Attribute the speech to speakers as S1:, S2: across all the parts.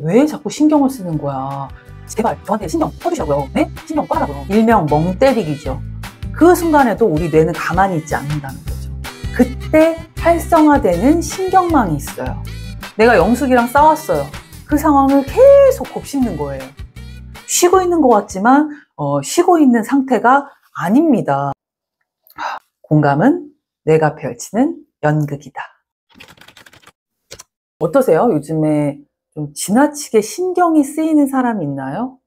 S1: 왜 자꾸 신경을 쓰는 거야? 제발 저한테 신경 꺼주시라고요. 네? 신경 꺼라고요. 일명 멍 때리기죠. 그 순간에도 우리 뇌는 가만히 있지 않는다는 거죠. 그때 활성화되는 신경망이 있어요. 내가 영숙이랑 싸웠어요. 그 상황을 계속 곱씹는 거예요. 쉬고 있는 것 같지만 쉬고 있는 상태가 아닙니다. 공감은 뇌가 펼치는 연극이다. 어떠세요? 요즘에 좀 지나치게 신경이 쓰이는 사람이 있나요?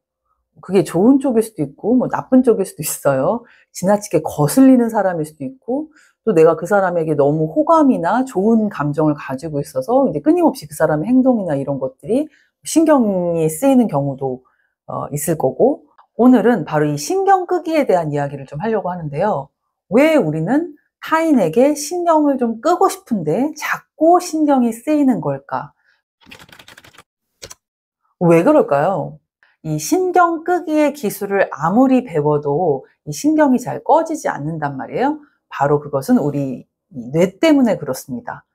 S1: 그게 좋은 쪽일 수도 있고 뭐 나쁜 쪽일 수도 있어요. 지나치게 거슬리는 사람일 수도 있고 또 내가 그 사람에게 너무 호감이나 좋은 감정을 가지고 있어서 이제 끊임없이 그 사람의 행동이나 이런 것들이 신경이 쓰이는 경우도 있을 거고, 오늘은 바로 이 신경 끄기에 대한 이야기를 좀 하려고 하는데요. 왜 우리는 타인에게 신경을 좀 끄고 싶은데 자꾸 신경이 쓰이는 걸까? 왜 그럴까요? 이 신경 끄기의 기술을 아무리 배워도 이 신경이 잘 꺼지지 않는단 말이에요. 바로 그것은 우리 뇌 때문에 그렇습니다.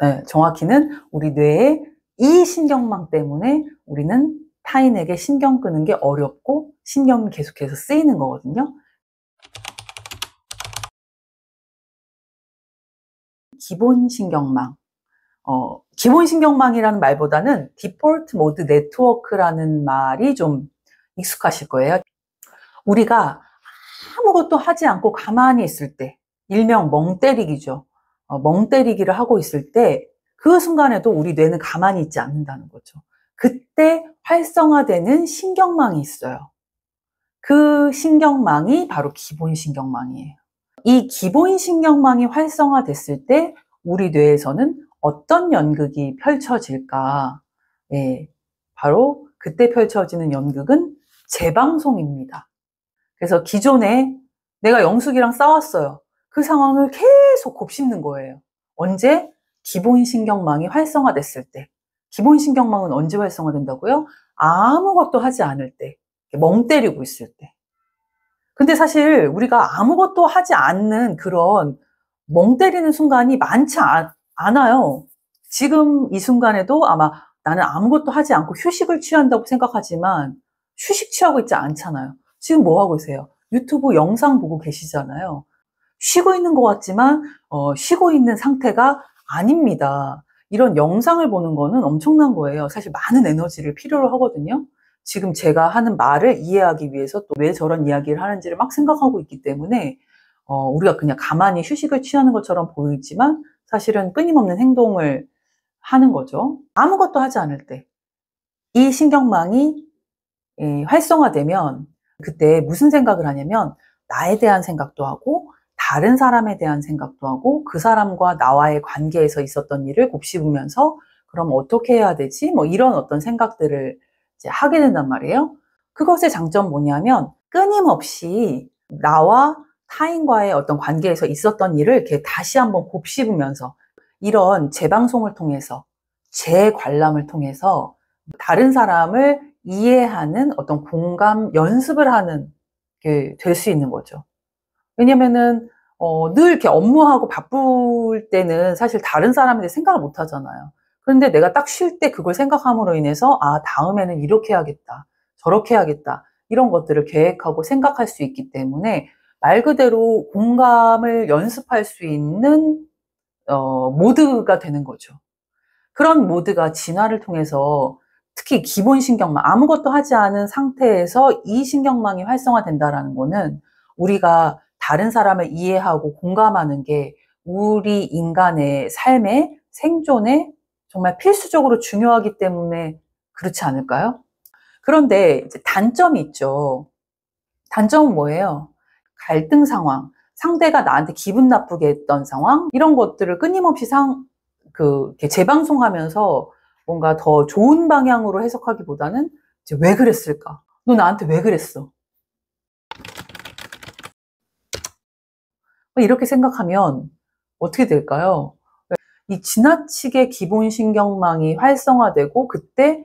S1: 네, 정확히는 우리 뇌의 이 신경망 때문에 우리는 타인에게 신경 끄는 게 어렵고 신경이 계속해서 쓰이는 거거든요. 기본신경망. 기본신경망이라는 말보다는 디폴트 모드 네트워크라는 말이 좀 익숙하실 거예요. 우리가 아무것도 하지 않고 가만히 있을 때, 일명 멍 때리기죠. 멍 때리기를 하고 있을 때 그 순간에도 우리 뇌는 가만히 있지 않는다는 거죠. 그때 활성화되는 신경망이 있어요. 그 신경망이 바로 기본신경망이에요. 이 기본신경망이 활성화됐을 때 우리 뇌에서는 어떤 연극이 펼쳐질까? 예, 바로 그때 펼쳐지는 연극은 재방송입니다. 그래서 기존에 내가 영숙이랑 싸웠어요. 그 상황을 계속 곱씹는 거예요. 언제? 기본신경망이 활성화됐을 때. 기본신경망은 언제 활성화된다고요? 아무것도 하지 않을 때. 멍 때리고 있을 때. 근데 사실 우리가 아무것도 하지 않는 그런 멍 때리는 순간이 많지 않아요. 지금 이 순간에도 아마 나는 아무것도 하지 않고 휴식을 취한다고 생각하지만 휴식 취하고 있지 않잖아요. 지금 뭐 하고 계세요? 유튜브 영상 보고 계시잖아요. 쉬고 있는 것 같지만 쉬고 있는 상태가 아닙니다. 이런 영상을 보는 거는 엄청난 거예요. 사실 많은 에너지를 필요로 하거든요. 지금 제가 하는 말을 이해하기 위해서 또 왜 저런 이야기를 하는지를 막 생각하고 있기 때문에 우리가 그냥 가만히 휴식을 취하는 것처럼 보이지만 사실은 끊임없는 행동을 하는 거죠. 아무것도 하지 않을 때 이 신경망이 활성화되면 그때 무슨 생각을 하냐면 나에 대한 생각도 하고 다른 사람에 대한 생각도 하고 그 사람과 나와의 관계에서 있었던 일을 곱씹으면서 그럼 어떻게 해야 되지? 뭐 이런 어떤 생각들을 이제 하게 된단 말이에요. 그것의 장점 뭐냐면 끊임없이 나와 타인과의 어떤 관계에서 있었던 일을 이렇게 다시 한번 곱씹으면서 이런 재방송을 통해서 재관람을 통해서 다른 사람을 이해하는 어떤 공감 연습을 하는 게 될 수 있는 거죠. 왜냐면은 늘 이렇게 업무하고 바쁠 때는 사실 다른 사람에 대해 생각을 못 하잖아요. 그런데 내가 딱 쉴 때 그걸 생각함으로 인해서 아, 다음에는 이렇게 해야겠다. 저렇게 해야겠다. 이런 것들을 계획하고 생각할 수 있기 때문에 말 그대로 공감을 연습할 수 있는 모드가 되는 거죠. 그런 모드가 진화를 통해서 특히 기본신경망, 아무것도 하지 않은 상태에서 이 신경망이 활성화된다는 거는 우리가 다른 사람을 이해하고 공감하는 게 우리 인간의 삶의 생존에 정말 필수적으로 중요하기 때문에 그렇지 않을까요? 그런데 이제 단점이 있죠. 단점은 뭐예요? 갈등 상황, 상대가 나한테 기분 나쁘게 했던 상황, 이런 것들을 끊임없이 이렇게 재방송하면서 뭔가 더 좋은 방향으로 해석하기보다는 이제 왜 그랬을까? 너 나한테 왜 그랬어? 이렇게 생각하면 어떻게 될까요? 이 지나치게 기본신경망이 활성화되고 그때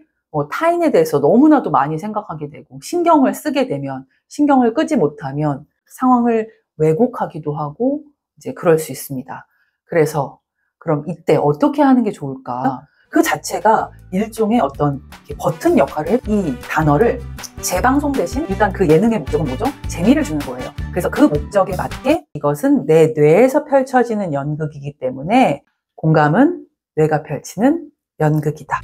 S1: 타인에 대해서 너무나도 많이 생각하게 되고 신경을 쓰게 되면 신경을 끄지 못하면 상황을 왜곡하기도 하고 이제 그럴 수 있습니다. 그래서 그럼 이때 어떻게 하는 게 좋을까? 그 자체가 일종의 어떤 버튼 역할을 해요. 이 단어를 재방송 대신 일단 그 예능의 목적은 뭐죠? 재미를 주는 거예요. 그래서 그 목적에 맞게 이것은 내 뇌에서 펼쳐지는 연극이기 때문에 공감은 뇌가 펼치는 연극이다.